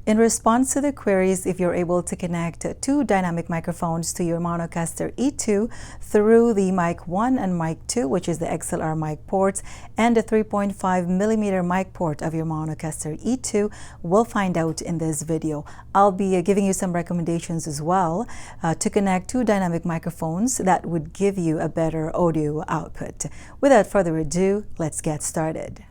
In response to the queries, if you're able to connect two dynamic microphones to your Maonocaster E2 through the mic 1 and mic 2, which is the XLR mic ports, and the 3.5mm mic port of your Maonocaster E2, we'll find out in this video. I'll be giving you some recommendations as well to connect two dynamic microphones that would give you a better audio output. Without further ado, let's get started.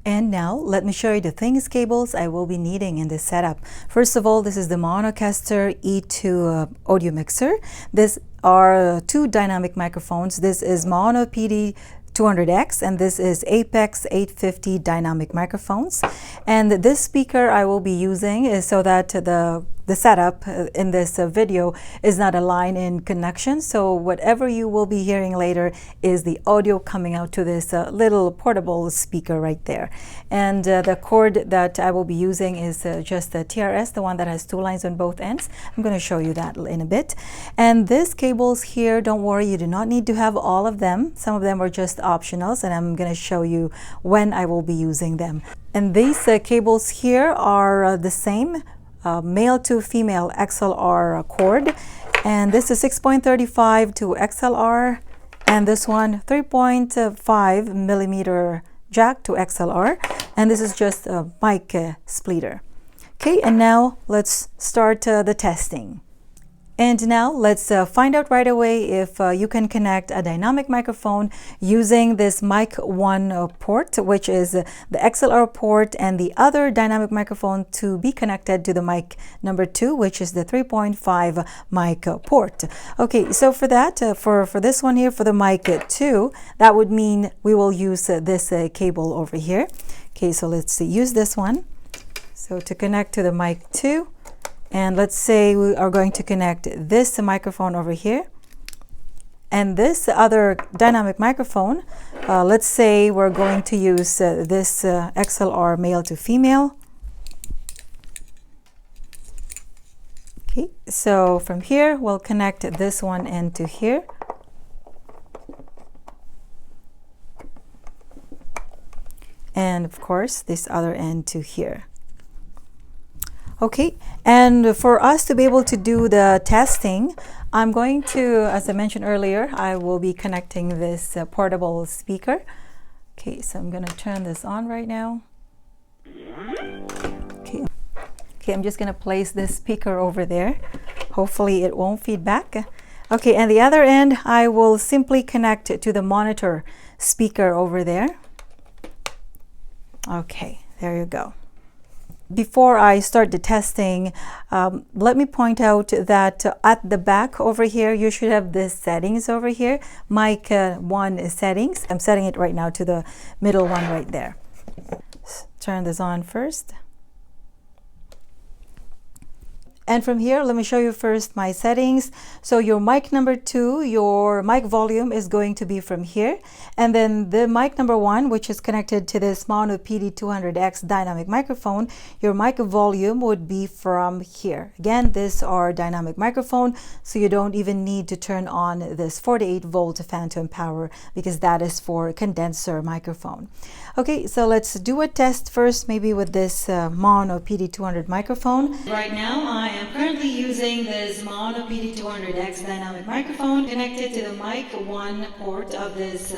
And now, let me show you the things cables I will be needing in this setup. First of all, this is the Maonocaster E2 audio mixer. These are two dynamic microphones. This is Maono Pd200x and this is Apex 850 dynamic microphones. And this speaker I will be using is so that the setup in this video is not a line-in connection, so whatever you will be hearing later is the audio coming out to this little portable speaker right there. And the cord that I will be using is just the TRS, the one that has two lines on both ends. I'm going to show you that in a bit. And these cables here, don't worry, you do not need to have all of them. Some of them are just optionals, and I'm going to show you when I will be using them. And these cables here are the same. Male to female XLR cord, and this is 6.35 to XLR, and this one 3.5mm jack to XLR, and this is just a mic splitter. Okay, and now let's start the testing. And now let's find out right away if you can connect a dynamic microphone using this mic 1 port, which is the XLR port, and the other dynamic microphone to be connected to the mic number 2, which is the 3.5 mic port. Okay, so for that, for this one here, for the mic 2, that would mean we will use this cable over here. Okay, so let's use this one. So to connect to the mic 2, and let's say we are going to connect this microphone over here. And this other dynamic microphone, let's say we're going to use this XLR male to female. Okay, so from here, we'll connect this one end to here. And of course, this other end to here. Okay, and for us to be able to do the testing, I'm going to, as I mentioned earlier, I will be connecting this portable speaker. Okay, so I'm going to turn this on right now. Okay, I'm just going to place this speaker over there. Hopefully it won't feedback. Okay, and the other end, I will simply connect it to the monitor speaker over there. Okay, there you go. Before I start the testing, let me point out that at the back over here, you should have the settings over here, mic 1 settings. I'm setting it right now to the middle one right there. Turn this on first. And from here, let me show you first my settings. So your mic number 2, your mic volume is going to be from here. And then the mic number 1, which is connected to this Maono Pd200x Dynamic microphone, your mic volume would be from here. Again, these are dynamic microphone, so you don't even need to turn on this 48-volt phantom power because that is for condenser microphone. Okay, so let's do a test first, maybe with this Maono Pd200 microphone. Right now, I am currently using this Maono Pd200x Dynamic microphone connected to the mic 1 port of this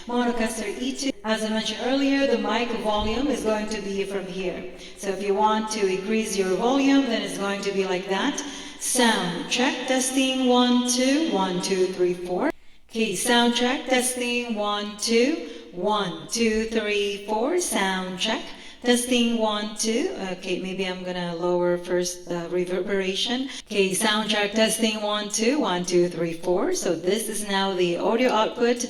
Maonocaster E2. As I mentioned earlier, the mic volume is going to be from here. So if you want to increase your volume, then it's going to be like that. Sound check, testing, 1, 2, 1, 2, 3, 4. Okay, sound check, testing, 1, 2, 1, 2, 3, 4. Sound check. Testing 1, 2. Okay, maybe I'm gonna lower first the reverberation. Okay, soundtrack testing 1, 2, 1, 2, 3, 4. So this is now the audio output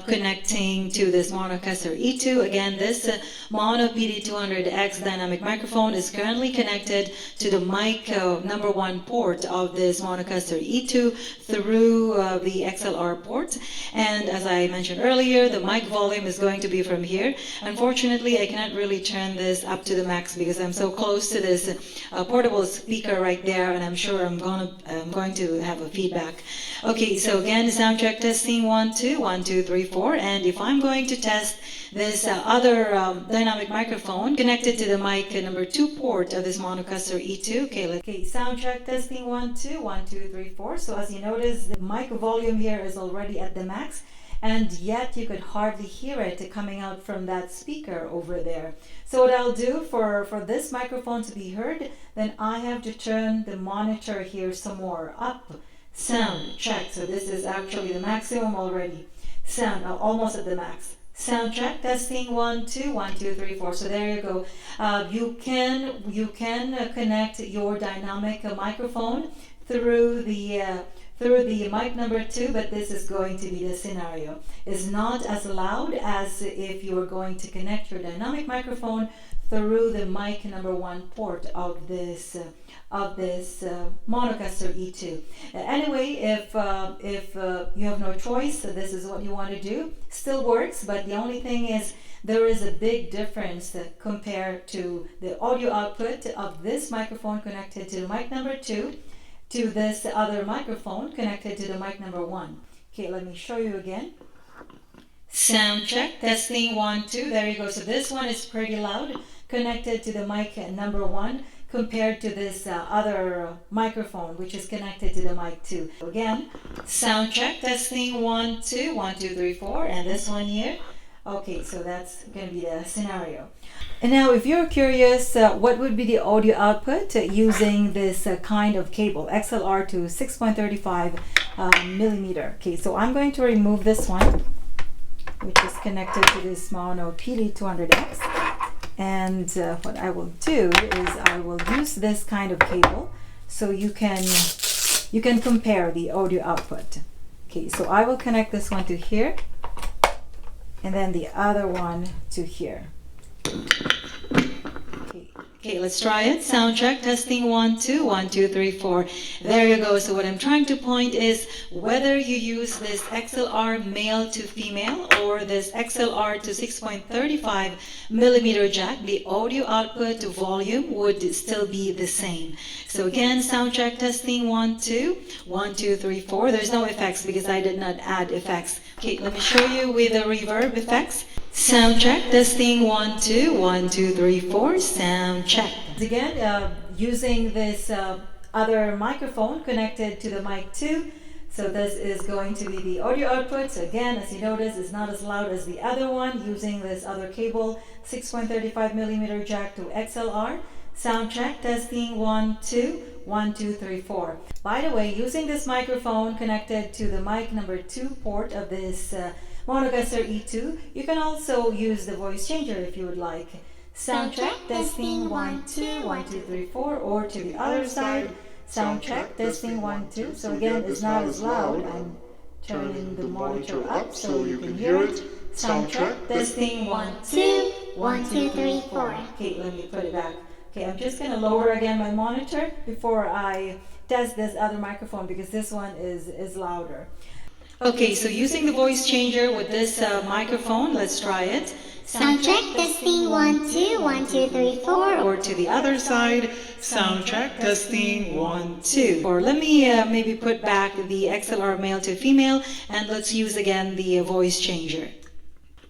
connecting to this Maonocaster E2. Again, this Maono Pd200x Dynamic microphone is currently connected to the mic number 1 port of this Maonocaster E2 through the XLR port. And as I mentioned earlier, the mic volume is going to be from here. Unfortunately, I cannot really turn turn this up to the max because I'm so close to this portable speaker right there, and I'm sure I'm going to have a feedback. Okay, so again, sound check testing 1 2 1 2 3 4, and if I'm going to test this other dynamic microphone connected to the mic number 2 port of this Maonocaster E2. Okay, sound check testing 1 2 1 2 3 4. So as you notice, the mic volume here is already at the max, and yet you could hardly hear it coming out from that speaker over there. So what I'll do for this microphone to be heard, then I have to turn the monitor here some more up. Sound check. So this is actually the maximum already. Sound almost at the max. Sound check testing 1 2 1 2 3 4. So there you go. You can connect your dynamic microphone through the mic number 2, but this is going to be the scenario. It's not as loud as if you were going to connect your dynamic microphone through the mic number 1 port of this Maonocaster E2. Anyway, if you have no choice, this is what you want to do. Still works, but the only thing is there is a big difference compared to the audio output of this microphone connected to mic number 2 to this other microphone connected to the mic number 1. Okay, let me show you again. Sound check, testing 1 2. There you go. So this one is pretty loud, connected to the mic number 1 compared to this other microphone, which is connected to the mic 2. Again, sound check, testing 1 2 1 2 3 4, and this one here. Okay, so that's going to be the scenario. And now if you're curious what would be the audio output using this kind of cable, XLR to 6.35 millimeter. Okay, so I'm going to remove this one, which is connected to this Maono Pd200x. And what I will do is I will use this kind of cable so you can compare the audio output. Okay, so I will connect this one to here, and then the other one to here. Okay, let's try it. Sound check, testing 1 2 1 2 3 4. There you go. So what I'm trying to point is whether you use this XLR male to female or this XLR to 6.35 millimeter jack, the audio output volume would still be the same. So again, sound check, testing 1 2 1 2 3 4. There's no effects because I did not add effects. Okay, let me show you with the reverb effects. Sound check, testing 1 2 1 2 3 4. Sound check. Again, using this other microphone connected to the mic 2. So this is going to be the audio output. So again, as you notice, it's not as loud as the other one using this other cable, 6.35 millimeter jack to XLR. Sound check, testing 1 2 1 2 3 4. By the way, using this microphone connected to the mic number 2 port of this Maonocaster E2, you can also use the voice changer if you would like. Sound check, testing 1 2 1 2 3 4, or to the other side. Sound check, testing 1 2. So again, it's not as loud. I'm turning the monitor up so you can hear it. Sound check, testing 1 2 1 2 3 4. Okay, let me put it back. Okay, I'm just going to lower again my monitor before I test this other microphone because this one is louder. Okay, so using the voice changer with this microphone, let's try it. Sound check, testing 1 2 1 2 3 4. Or to the other side. Sound check, testing 1 2. Or let me maybe put back the XLR male to female, and let's use again the voice changer.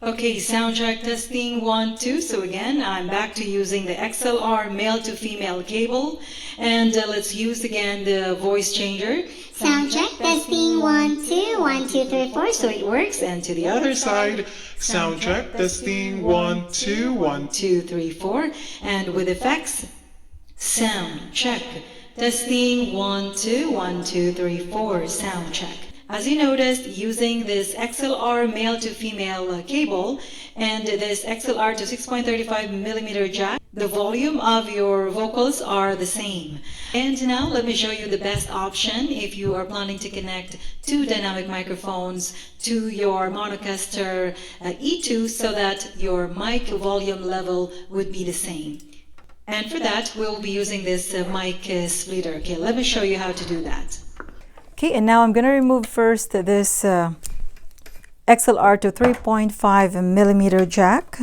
Okay, sound check, testing 1 2. So again, I'm back to using the XLR male to female cable, and let's use again the voice changer. Sound check, testing 1 2 1 2 3 4. So it works. And to the other side. Sound check, testing 1 2 1 2 3 4. And with effects. Sound check, testing 1 2 1 2 3 4. Sound check. As you noticed, using this XLR male to female cable and this XLR to 6.35 millimeter jack, the volume of your vocals are the same. And now let me show you the best option if you are planning to connect two dynamic microphones to your Maonocaster E2 so that your mic volume level would be the same. And for that, we'll be using this mic splitter. Okay, let me show you how to do that. Okay, and now I'm going to remove first this XLR to 3.5 millimeter jack.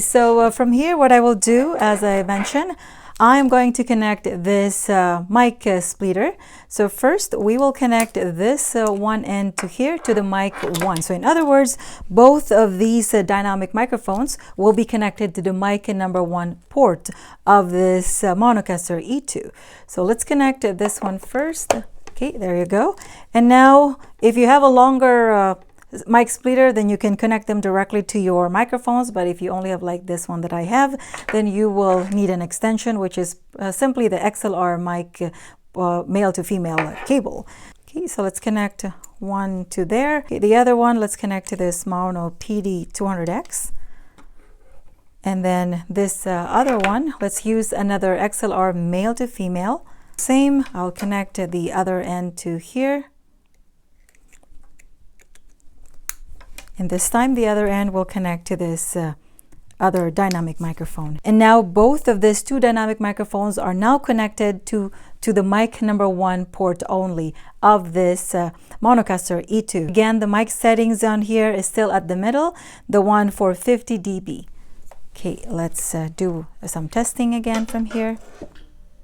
So from here, what I will do, as I mentioned, I'm going to connect this mic splitter. So first, we will connect this one end to here to the mic 1. So in other words, both of these dynamic microphones will be connected to the mic number 1 port of this Maonocaster E2. So let's connect this one first. Okay, there you go. And now, if you have a longer mic splitter, then you can connect them directly to your microphones. But if you only have like this one that I have, then you will need an extension, which is simply the XLR mic male to female cable. Okay, so let's connect one to there. Okay, the other one, let's connect to this Maono Pd200x. And then this other one, let's use another XLR male to female. Same, I'll connect the other end to here. And this time the other end will connect to this other dynamic microphone. And now both of these two dynamic microphones are now connected to the mic number 1 port only of this Maonocaster E2. Again, the mic settings on here is still at the middle, the one for 50 dB. Okay, let's do some testing again from here.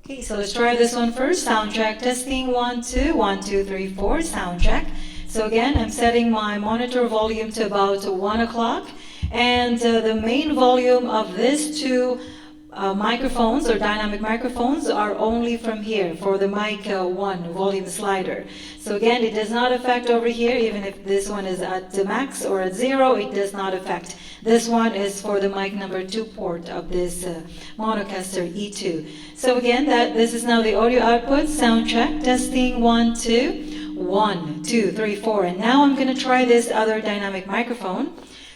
Okay, so let's try this one first. Sound check, testing 1, 2, 1, 2, 3, 4, sound check. So again, I'm setting my monitor volume to about 1 o'clock, and the main volume of these two microphones or dynamic microphones are only from here for the mic 1 volume slider. So again, it does not affect over here, even if this one is at the max or at 0, it does not affect. This one is for the mic number 2 port of this Maonocaster E2. So again, this is now the audio output. Sound check, testing 1, 2. 1, 2, 3, 4. And now I'm going to try this other dynamic microphone.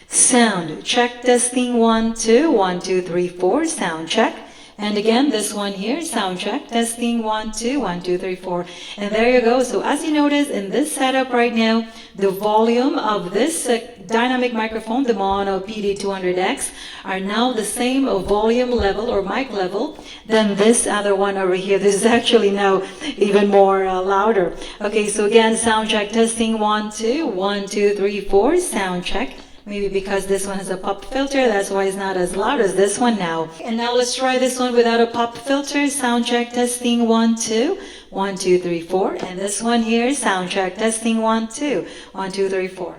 Sound check, testing 1, 2, 1, 2, 3, 4. Sound check. And again, this one here, sound check, testing 1, 2, 1, 2, 3, 4. And there you go. So as you notice in this setup right now, the volume of this dynamic microphone, the Maono Pd200x, are now the same volume level or mic level than this other one over here. This is actually now even more louder. Okay, so again, sound check, testing 1, 2, 1, 2, 3, 4, sound check. Maybe because this one has a pop filter, that's why it's not as loud as this one now. And now let's try this one without a pop filter. Sound check, testing 1, 2, 1, 2, 3, 4. And this one here, sound check, testing 1, 2, 1, 2, 3, 4.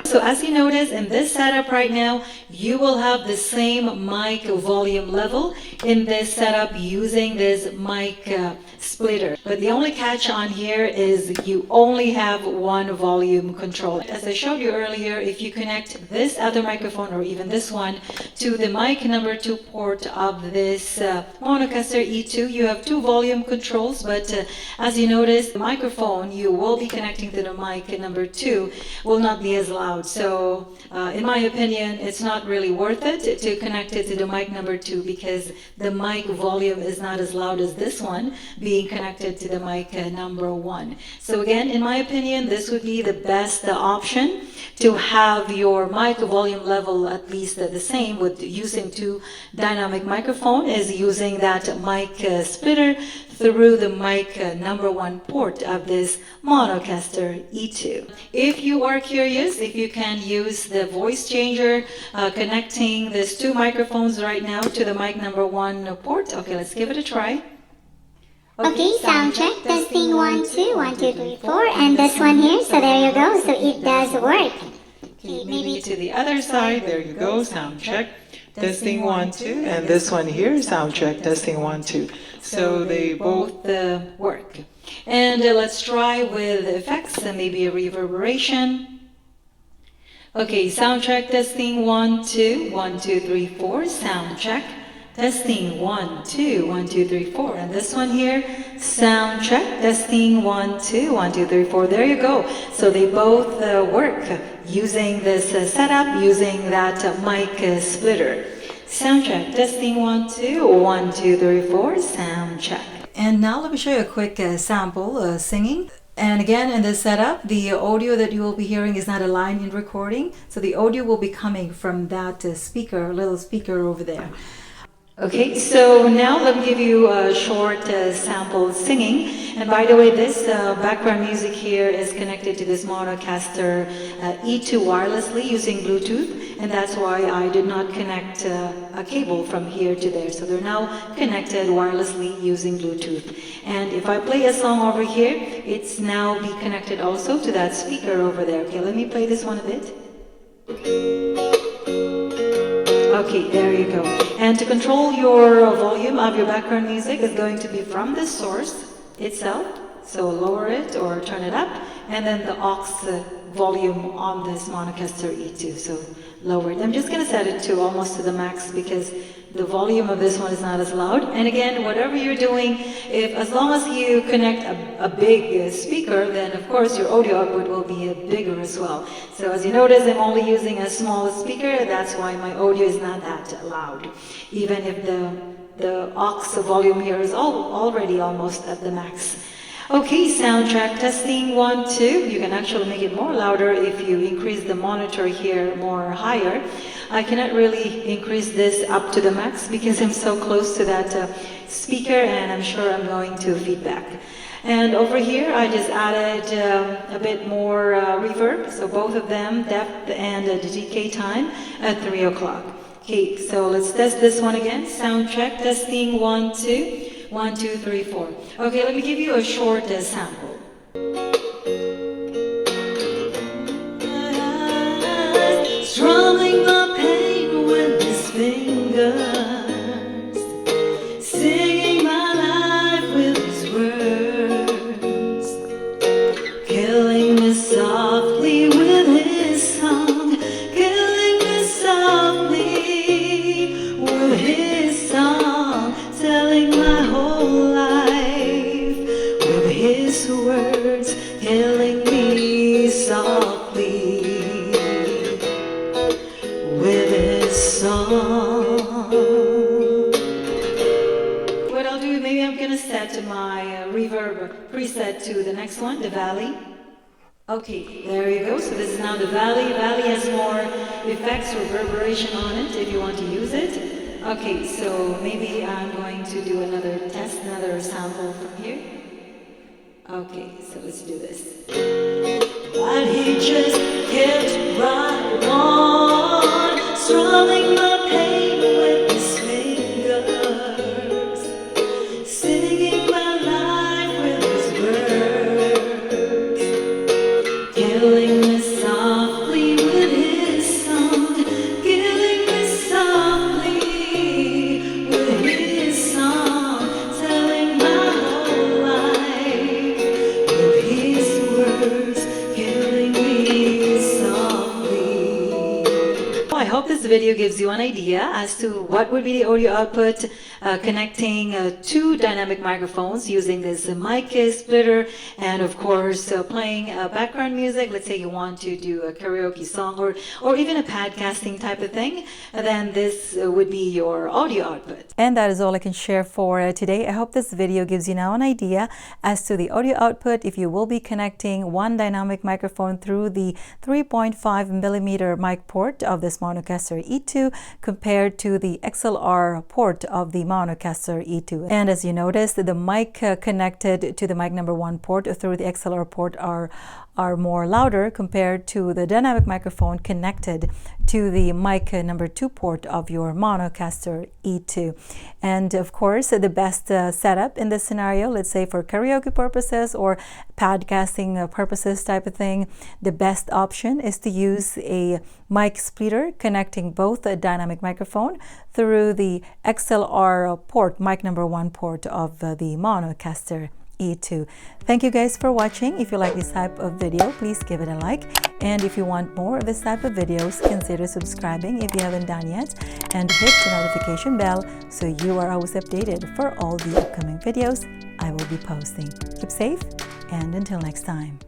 So as you notice in this setup right now, you will have the same mic volume level in this setup using this mic splitter. But the only catch on here is you only have one volume control. As I showed you earlier, if you connect this other microphone or even this one to the mic number 2 port of this Maonocaster E2, you have 2 volume controls, but as you notice, the microphone you will be connecting to the mic number 2 will not be as loud. So in my opinion, it's not really worth it to connect it to the mic number 2 because the mic volume is not as loud as this one being connected to the mic number 1. So again, in my opinion, this would be the best option to have your mic volume level at least the same with using 2 dynamic microphone is using that mic splitter through the mic number 1 port of this Maonocaster E2. If you are curious, if you can use the voice changer connecting these 2 microphones right now to the mic number 1 port. Okay, let's give it a try. Okay, sound check, testing 1, 2, 1, 2, 3, 4, and this one here, so there you go, so it does work. Okay, maybe to the other side, there you go, sound check, testing 1, 2, and this one here, sound check, testing 1, 2. So they both work. And let's try with effects and maybe a reverberation. Okay, sound check, testing 1, 2, 1, 2, 3, 4, sound check. Testing 1, 2, 1, 2, 3, 4. And this one here, sound check, testing 1, 2, 1, 2, 3, 4. There you go. So they both work using this setup, using that mic splitter. Sound check, testing 1, 2, 1, 2, 3, 4, sound check. And now let me show you a quick sample singing. And again, in this setup, the audio that you will be hearing is not a line in recording. So the audio will be coming from that speaker, little speaker over there. Okay, so now let me give you a short sample singing. And by the way, this background music here is connected to this Maonocaster E2 wirelessly using Bluetooth, and that's why I did not connect a cable from here to there. So they're now connected wirelessly using Bluetooth. And if I play a song over here, it's now be connected also to that speaker over there. Okay, let me play this one a bit. Okay, there you go. And to control your volume of your background music is going to be from the source itself. So lower it or turn it up, and then the aux volume on this Maonocaster E2. So lower it. I'm just going to set it to almost to the max because the volume of this one is not as loud. And again, whatever you're doing, as long as you connect a big speaker, then of course your audio output will be bigger as well. So as you notice, I'm only using a small speaker. That's why my audio is not that loud, even if the aux volume here is already almost at the max. Okay, soundtrack testing 1, 2. You can actually make it more louder if you increase the monitor here more higher. I cannot really increase this up to the max because I'm so close to that speaker, and I'm sure I'm going to feedback. And over here, I just added a bit more reverb. So both of them, depth and the decay time at 3 o'clock. Okay, so let's test this one again. Soundtrack testing 1, 2. 1, 2, 3, 4. Okay, let me give you a short sample. Strumming the pain with his fingers, singing my life with his words, killing me softly with his song, killing me softly with his song, telling my whole life with his words, killing me softly with his song. What I'll do, maybe I'm gonna set my reverb preset to the next one, the valley. Okay, there you go. So this is now the valley. Valley has more effects, reverberation on it if you want to use it. Okay, so maybe I'm going to do another test, another sample from here. Okay, so let's do this. But he just kept right on, strumming the pain with his fingers, singing my life with his words, killing me softly with his song, killing me softly with his song, telling my whole life with his words, killing me softly. I hope this video gives you an idea as to what would be the audio output connecting two dynamic microphones using this mic splitter, and of course playing background music. Let's say you want to do a karaoke song or even a podcasting type of thing, then this would be your audio output. And that is all I can share for today. I hope this video gives you now an idea as to the audio output if you will be connecting one dynamic microphone through the 3.5mm mic port of this Maonocaster E2 compared to the XLR port of the Maonocaster E2. And as you notice, the mic connected to the mic number 1 port through the XLR port are more louder compared to the dynamic microphone connected to the mic number 2 port of your Maonocaster E2. And of course, the best setup in this scenario, let's say for karaoke purposes or podcasting purposes type of thing, the best option is to use a mic splitter connecting both a dynamic microphone through the XLR port, mic number 1 port of the Maonocaster E2. Thank you guys for watching. If you like this type of video, please give it a like. And if you want more of this type of videos, consider subscribing if you haven't done yet, and hit the notification bell so you are always updated for all the upcoming videos I will be posting. Keep safe, and until next time.